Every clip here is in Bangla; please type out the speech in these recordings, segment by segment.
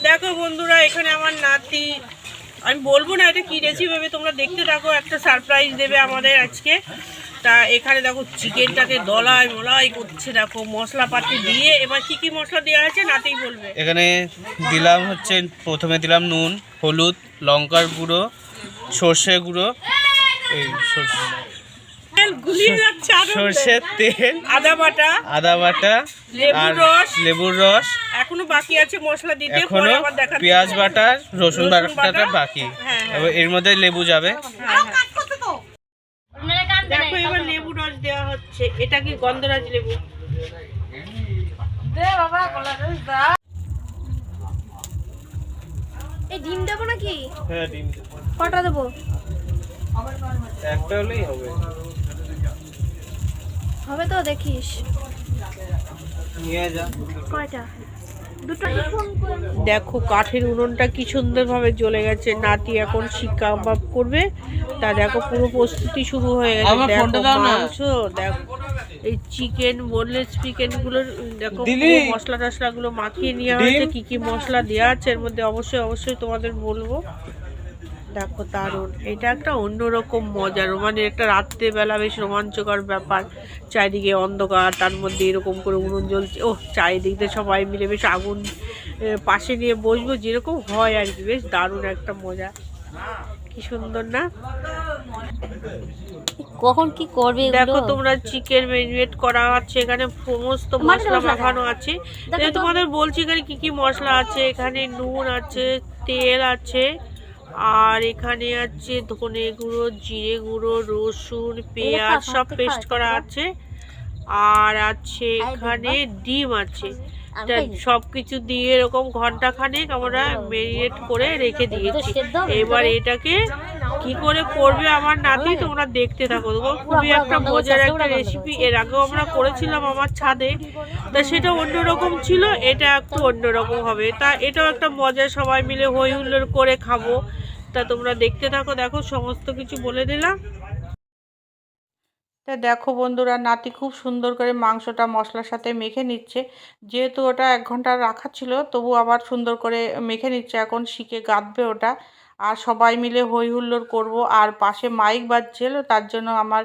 দেখো বন্ধুরা, এখানে আমার নাতি, আমি বলবো না এটা কি রেসিপি হবে, তোমরা দেখতে থাকো, একটা সারপ্রাইজ দেবে আমাদের আজকে। তা এখানে দেখো চিকেনটাকে দলাই মলাই করছে, দেখো মশলাপাতি দিয়ে। এবার কি কি মশলা দেওয়া আছে নাতিই বলবে। এখানে দিলাম হচ্ছে, প্রথমে দিলাম নুন, হলুদ, লঙ্কার গুঁড়ো, সর্ষে গুঁড়ো, এই সর্ষের তেল, আদা বাটা, আর লেবুর রস। এখনো বাকি আছে মশলা দিতে, এখনো পেঁয়াজ বাটা, রসুন বাটাটা বাকি। হ্যাঁ। এর মধ্যে লেবু যাবে। দেখো এবার লেবু রস দেওয়া হচ্ছে। এটা কি গন্ধরাজ লেবু? এই ডিম দেবো নাকি? হ্যাঁ, ডিম দেবো। কটা দেবো? একটা হলেই হবে। হবে তো, দেখিস। নিয়ে যা। কয়টা? দুটো। দেখো কাঠের উনুনটা কি সুন্দরভাবে জ্বলে গেছে। নাতি এখন শিক কাবাব করবে। তা দেখো পুরো প্রস্তুতি শুরু হয়ে গেছে। দেখো মাংস, দেখো এই চিকেন, বোনলেস চিকেন গুলোর দেখো মশলা টশলাগুলো মাখিয়ে নেওয়া হয়েছে। কি কি মশলা দেওয়া আছে এর মধ্যে অবশ্যই তোমাদের বলবো। দেখো দারুণ, এটা একটা অন্যরকম মজার, মানে একটা রাত্রেবেলা বেশ রোমাঞ্চকর ব্যাপার। চারিদিকে অন্ধকার, তার মধ্যে এরকম করে উনুন জ্বলছে। ও চারিদিকে সবাই মিলে বেশ আগুন পাশে নিয়ে বসবো, যেরকম হয় আর কি। বেশ দারুণ একটা মজা, কি সুন্দর না? কখন কি করবে? দেখো তোমরা, চিকেন ম্যারিনেট করা আছে, এখানে সমস্ত মশলা মাখানো আছে। তোমাদের বলছি এখানে কি কি মশলা আছে। এখানে নুন আছে, তেল আছে, আর এখানে আছে ধনে গুঁড়ো, জিরে গুঁড়ো, রসুন, পেঁয়াজ সব পেস্ট করা আছে। আর আছে এখানে ডিম আছে। সব কিছু দিয়ে এরকম ঘন্টা খানেক আমরা ম্যারিনেট করে রেখে দিয়েছি। এবার এটাকে কি করে করবে আমার নাতি, তোমরা দেখতে থাকো। খুবই একটা মজার একটা রেসিপি। এর আগেও আমরা করেছিলাম আমার ছাদে, তা সেটা অন্যরকম ছিল, এটা একটু অন্যরকম হবে। তা এটাও একটা মজা, সবাই মিলে হই হুল্লোড় করে খাবো। তা তোমরা দেখতে থাকো। দেখো সমস্ত কিছু বলে দিলাম। তা দেখো বন্ধুরা, নাতি খুব সুন্দর করে মাংসটা মশলার সাথে মেখে নিচ্ছে। যেহেতু ওটা 1 ঘন্টা রাখা ছিল, তবু আবার সুন্দর করে মেখে নিচ্ছে। এখন শিকে গাঁথবে ওটা, আর সবাই মিলে হই হুল্লোড় করবো। আর পাশে মাইক বাজছিল, তার জন্য আমার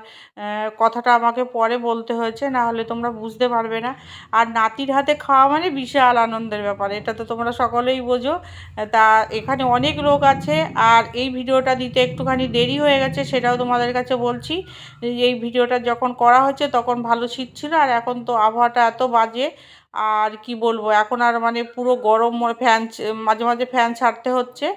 কথাটা আমাকে পরে বলতে হয়েছে, না হলে তোমরা বুঝতে পারবে না। আর নাতির হাতে খাওয়া মানে বিশাল আনন্দের ব্যাপার, এটা তো তোমরা সকলেই বোঝো। তা এখানে অনেক লোক আছে, আর এই ভিডিওটা দিতে একটুখানি দেরি হয়ে গেছে, সেটাও তোমাদের কাছে বলছি। এই ভিডিওটা যখন করা হচ্ছে তখন ভালো শীত ছিল, আর এখন তো আবহাওয়াটা এত বাজে, আর কি বলবো, এখন আর মানে পুরো গরম, ফ্যান মাঝে মাঝে ফ্যান ছাড়তে হচ্ছে।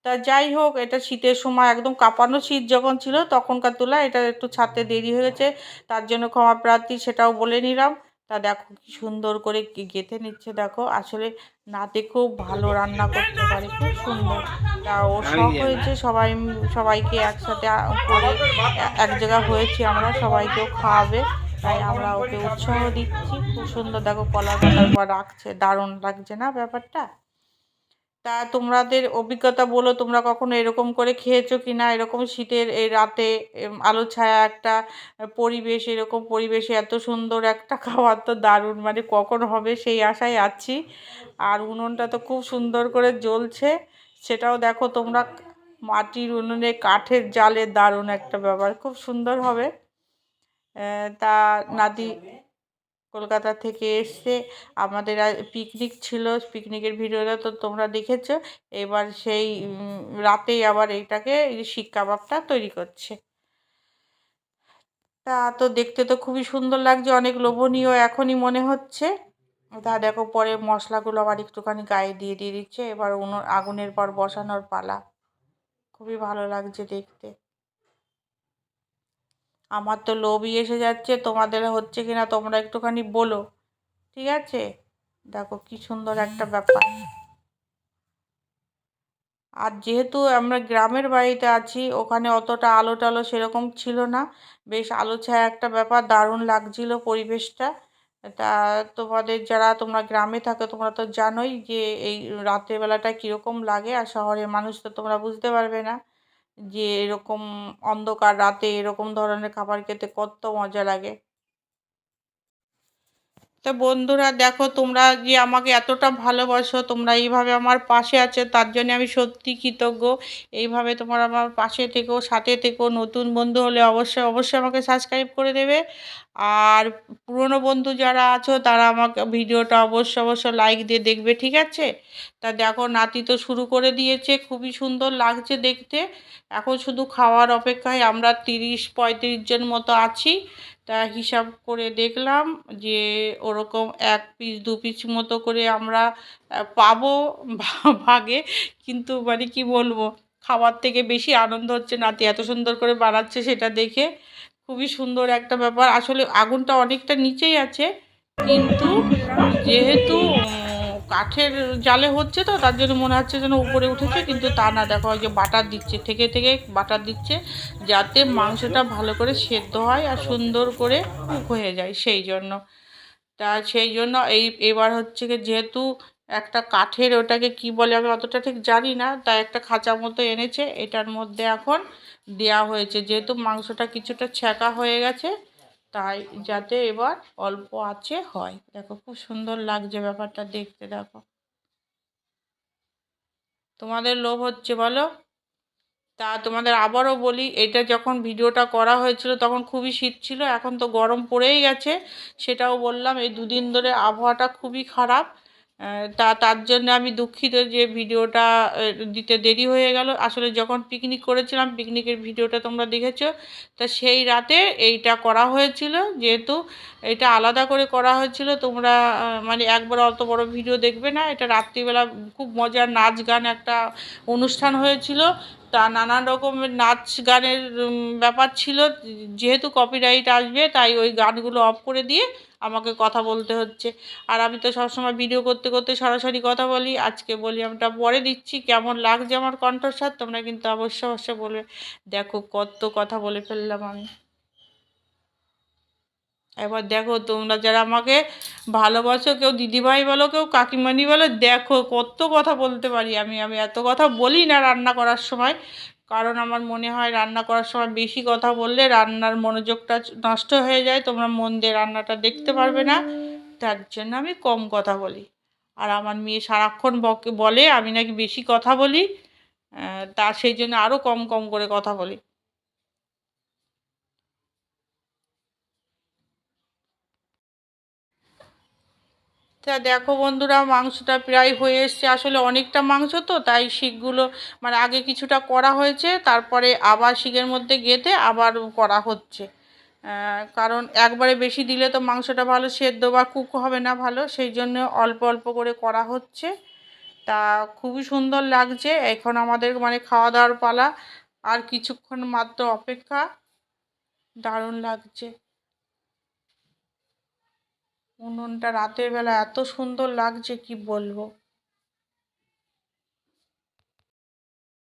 তা যাই হোক, এটা শীতের সময় একদম কাঁপানো শীত যখন ছিল তখনকার তুলনায় এটা একটু ছাড়তে দেরি হয়ে গেছে, তার জন্য ক্ষমা প্রার্থী, সেটাও বলে নিলাম। তা দেখো কি সুন্দর করে গেঁথে নিচ্ছে। দেখো আসলে নাতি খুব ভালো রান্না করতে পারে, খুব সুন্দর। তা ও শখ হয়েছে সবাইকে একসাথে করে এক জায়গা হয়েছি আমরা, সবাইকেও খাওয়াবে, তাই আমরা ওকে উৎসাহ দিচ্ছি। খুব সুন্দর, দেখো কলার পাতার পর রাখছে, দারুণ লাগছে না ব্যাপারটা? তা তোমাদের অভিজ্ঞতা বলো, তোমরা কখনো এরকম করে খেয়েছো কি না? এরকম শীতের এই রাতে আলো ছায়া একটা পরিবেশ, এরকম পরিবেশে এত সুন্দর একটা খাবার তো দারুণ, মানে কখন হবে সেই আশায় আছি। আর উনুনটা তো খুব সুন্দর করে জ্বলছে, সেটাও দেখো তোমরা। মাটির উনুনে কাঠের জালে, দারুণ একটা ব্যাপার, খুব সুন্দর হবে। তা নাতি কলকাতা থেকে এসছে, আমাদের পিকনিক ছিল, পিকনিকের ভিডিওটা তো তোমরা দেখেছো। এবার সেই রাতেই আবার এইটাকে শিক কাবাবটা তৈরি করছে। তা তো দেখতে তো খুবই সুন্দর লাগছে, অনেক লোভনীয় এখনই মনে হচ্ছে। তা দেখো পরে মশলাগুলো আবার একটুখানি গায়ে দিয়ে দিচ্ছে। এবার আগুনের পর বসানোর পালা। খুবই ভালো লাগছে দেখতে। আমার তো লোভই এসে যাচ্ছে, তোমাদের হচ্ছে কিনা তোমরা একটুখানি বলো, ঠিক আছে? দেখো কি সুন্দর একটা ব্যাপার। আর যেহেতু আমরা গ্রামের বাড়িতে আছি, ওখানে অতটা আলো টালো সেরকম ছিল না, বেশ আলো ছায়া একটা ব্যাপার, দারুণ লাগছিল পরিবেশটা। তা তোমরা গ্রামে থাকো, তোমরা তো জানোই যে এই রাতের বেলাটা কীরকম লাগে। আর শহরের মানুষ তো তোমরা বুঝতে পারবে না যে এরকম অন্ধকার রাতে এরকম ধরনের খাবার খেতে কত মজা লাগে। তো বন্ধুরা দেখো, তোমরা যে আমাকে এতটা ভালোবাসো, তোমরা এইভাবে আমার পাশে আছো, তার জন্য আমি সত্যি কৃতজ্ঞ। এইভাবে তোমরা আমার পাশে থেকো, সাথে থেকো। নতুন বন্ধু হলে অবশ্যই অবশ্যই আমাকে সাবস্ক্রাইব করে দেবে। আর পুরনো বন্ধু যারা আছো তারা আমাকে ভিডিওটা অবশ্যই অবশ্যই লাইক দিয়ে দেখবে, ঠিক আছে? তা দেখো, নাতি তো শুরু করে দিয়েছে, খুবই সুন্দর লাগছে দেখতে। এখন শুধু খাওয়ার অপেক্ষায়। আমরা 30-35 জন মতো আছি। তা হিসাব করে দেখলাম যে ওরকম 1 পিস 2 পিস মতো করে আমরা পাবো ভাগে। কিন্তু মানে কি বলবো, খাবার থেকে বেশি আনন্দ হচ্ছে নাতি এত সুন্দর করে বানাচ্ছে সেটা দেখে। খুবই সুন্দর একটা ব্যাপার। আসলে আগুনটা অনেকটা নিচেই আছে, কিন্তু যেহেতু কাঠের জালে হচ্ছে তো তার জন্য মনে হচ্ছে যেন উপরে উঠেছে, কিন্তু তা না। দেখো, ওই যে বাটার দিচ্ছে, থেকে থেকে বাটার দিচ্ছে, যাতে মাংসটা ভালো করে সেদ্ধ হয় আর সুন্দর করে কুক হয়ে যায়, সেই জন্য। তা সেই জন্য এবার হচ্ছে কি, যেহেতু একটা কাঠের, ওটাকে কি বলে আমি অতটা ঠিক জানি না, তাই একটা খাঁচা মতো এনেছে, এটার মধ্যে এখন দেয়া হয়েছে। যেহেতু মাংসটা কিছুটা ছ্যাঁকা হয়ে গেছে, তাই যাতে এবার অল্প আঁচে হয়। দেখো, খুব সুন্দর লাগছে ব্যাপারটা দেখতে। দেখো, তোমাদের লোভ হচ্ছে বলো? তা তোমাদের আবারও বলি, এটা যখন ভিডিওটা করা হয়েছিল তখন খুবই শীত ছিল, এখন তো গরম পড়েই গেছে। সেটাও বললাম, এই 2 দিন ধরে আবহাওয়াটা খুবই খারাপ। তার জন্য আমি দুঃখিত যে ভিডিওটা দিতে দেরি হয়ে গেল। আসলে যখন পিকনিক করেছিলাম, পিকনিকের ভিডিওটা তোমরা দেখেছো। তা সেই রাতে এইটা করা হয়েছিল, যেহেতু এটা আলাদা করে করা হয়েছিল। তোমরা মানে একবার অত বড় ভিডিও দেখবে না। এটা রাত্রিবেলা খুব মজার নাচ গান একটা অনুষ্ঠান হয়েছিল। তা নানান রকমের নাচ গানের ব্যাপার ছিল। যেহেতু কপিরাইট আসবে, তাই ওই গানগুলো অফ করে দিয়ে আমাকে কথা বলতে হচ্ছে। আর আমি তো সবসময় ভিডিও করতে করতে সরাসরি কথা বলি। আজকে বলি, আমরা পরে দিচ্ছি। কেমন লাগছে আমার কণ্ঠস্বর তোমরা কিন্তু অবশ্যই অবশ্যই বলবে। দেখো, কত কথা বলে ফেললাম আমি। এবার দেখো, তোমরা যারা আমাকে ভালোবাসো, কেউ দিদিভাই বলো, কেউ কাকিমানি বলো, দেখো কত কথা বলতে পারি আমি। আমি এত কথা বলি না রান্না করার সময়, কারণ আমার মনে হয় রান্না করার সময় বেশি কথা বললে রান্নার মনোযোগটা নষ্ট হয়ে যায়, তোমরা মন দিয়ে রান্নাটা দেখতে পারবে না। তার জন্য আমি কম কথা বলি। আর আমার মেয়ে সারাক্ষণ বলে আমি নাকি বেশি কথা বলি। তা সেই জন্য আরও কম কম করে কথা বলি। তা দেখো বন্ধুরা, মাংসটা প্রায় হয়ে এসছে। আসলে অনেকটা মাংস তো, তাই শিকগুলো মানে আগে কিছুটা করা হয়েছে, তারপরে আবার শিকের মধ্যে গেঁথে আবার করা হচ্ছে। কারণ একবারে বেশি দিলে তো মাংসটা ভালো সেদ্ধ বা কুক হবে না ভালো, সেই জন্য অল্প অল্প করে করা হচ্ছে। তা খুবই সুন্দর লাগছে। এখন আমাদের মানে খাওয়া দাওয়ার পালা, আর কিছুক্ষণ মাত্র অপেক্ষা। দারুণ লাগছে। উনুনটা রাতের বেলা এত সুন্দর লাগছে কি বলবো।